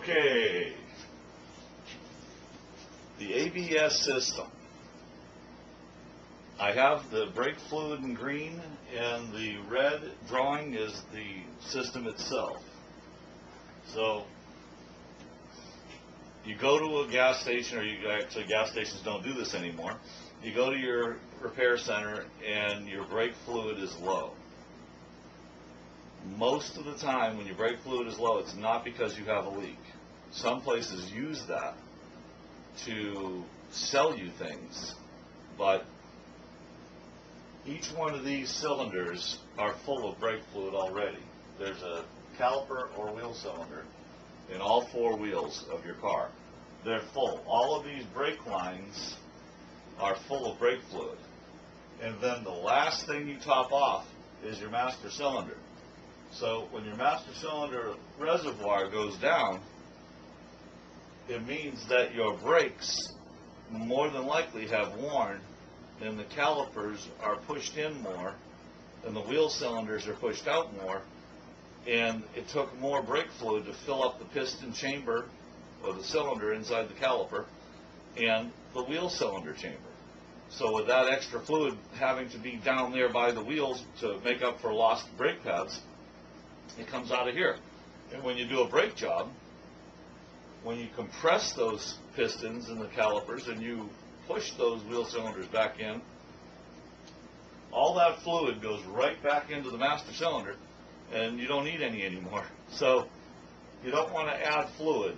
Okay, the ABS system. I have the brake fluid in green, and the red drawing is the system itself. So you go to a gas station, or actually gas stations don't do this anymore. You go to your repair center and your brake fluid is low. Most of the time when your brake fluid is low, it's not because you have a leak. Some places use that to sell you things, but each one of these cylinders are full of brake fluid already. There's a caliper or wheel cylinder in all four wheels of your car. They're full. All of these brake lines are full of brake fluid. And then the last thing you top off is your master cylinder. So when your master cylinder reservoir goes down, it means that your brakes more than likely have worn, and the calipers are pushed in more, and the wheel cylinders are pushed out more, and it took more brake fluid to fill up the piston chamber or the cylinder inside the caliper and the wheel cylinder chamber. So with that extra fluid having to be down there by the wheels to make up for lost brake pads, it comes out of here. And when you do a brake job, when you compress those pistons and the calipers and you push those wheel cylinders back in, all that fluid goes right back into the master cylinder, and you don't need any anymore. So you don't want to add fluid.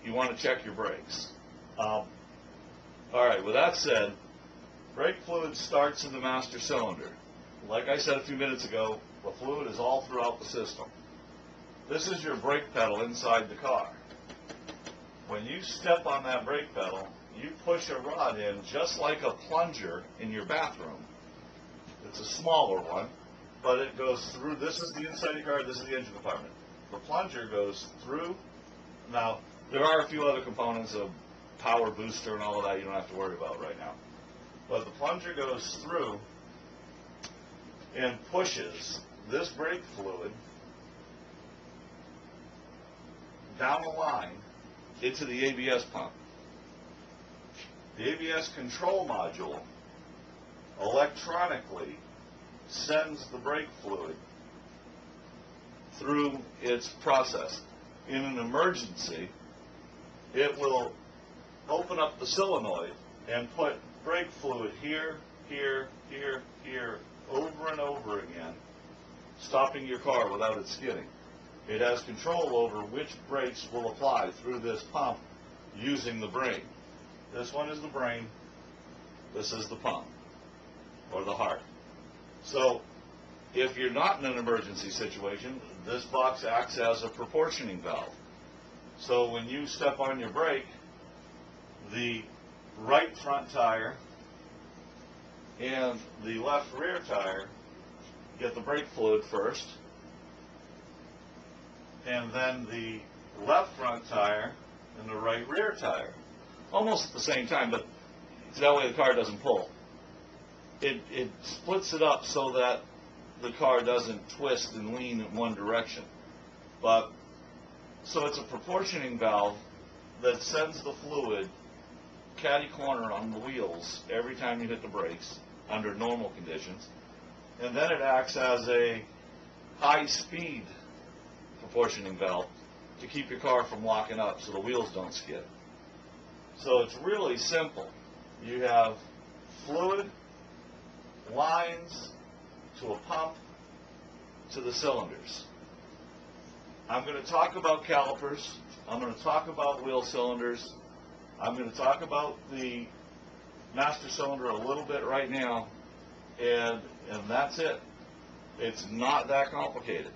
You want to check your brakes. All right, with that said, brake fluid starts in the master cylinder. Like I said a few minutes ago, the fluid is all throughout the system. This is your brake pedal inside the car. When you step on that brake pedal, you push a rod in just like a plunger in your bathroom. It's a smaller one, but it goes through. This is the inside of the car, this is the engine compartment. The plunger goes through. Now, there are a few other components of power booster and all of that you don't have to worry about right now. But the plunger goes through and pushes this brake fluid down the line into the ABS pump. The ABS control module electronically sends the brake fluid through its process. In an emergency, it will open up the solenoid and put brake fluid here, here, here, here, over and over again, stopping your car without it skidding. It has control over which brakes will apply through this pump using the brain. This one is the brain, this is the pump, or the heart. So if you're not in an emergency situation, this box acts as a proportioning valve. So when you step on your brake, the right front tire and the left rear tire get the brake fluid first, and then the left front tire and the right rear tire, almost at the same time, but that way the car doesn't pull. It splits it up so that the car doesn't twist and lean in one direction. But so it's a proportioning valve that sends the fluid catty corner on the wheels every time you hit the brakes under normal conditions, and then it acts as a high-speed proportioning valve to keep your car from locking up so the wheels don't skid. So it's really simple. You have fluid lines to a pump to the cylinders. I'm going to talk about calipers. I'm going to talk about wheel cylinders. I'm going to talk about the master cylinder a little bit right now, and that's it. It's not that complicated.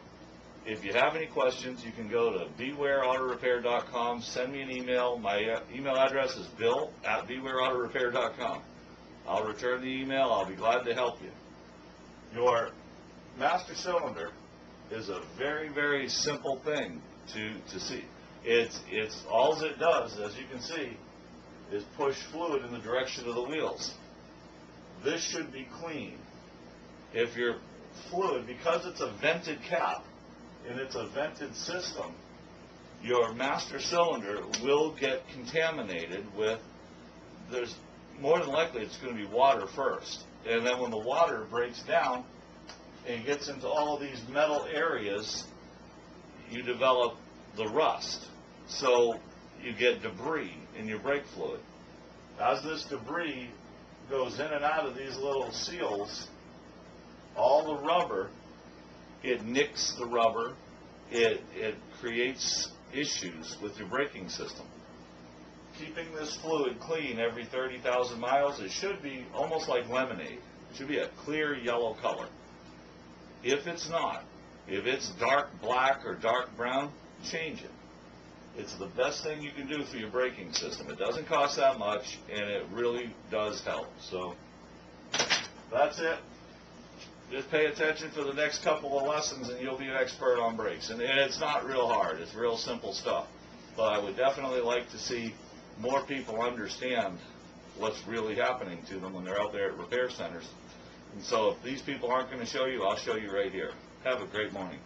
If you have any questions, you can go to bewareautorepair.com, send me an email. My email address is bill@bewareautorepair.com. I'll return the email. I'll be glad to help you. Your master cylinder is a very, very simple thing to see. It's all it does, as you can see, is push fluid in the direction of the wheels. This should be clean. If your fluid, because it's a vented cap and it's a vented system, your master cylinder will get contaminated with, there's more than likely it's going to be water first. And then when the water breaks down and gets into all these metal areas, you develop the rust. So you get debris in your brake fluid. As this debris goes in and out of these little seals, all the rubber, it nicks the rubber, it creates issues with your braking system. Keeping this fluid clean every 30,000 miles, it should be almost like lemonade. It should be a clear yellow color. If it's not, if it's dark black or dark brown, change it. It's the best thing you can do for your braking system. It doesn't cost that much, and it really does help. So that's it. Just pay attention for the next couple of lessons, and you'll be an expert on brakes. And it's not real hard. It's real simple stuff. But I would definitely like to see more people understand what's really happening to them when they're out there at repair centers. And so if these people aren't going to show you, I'll show you right here. Have a great morning.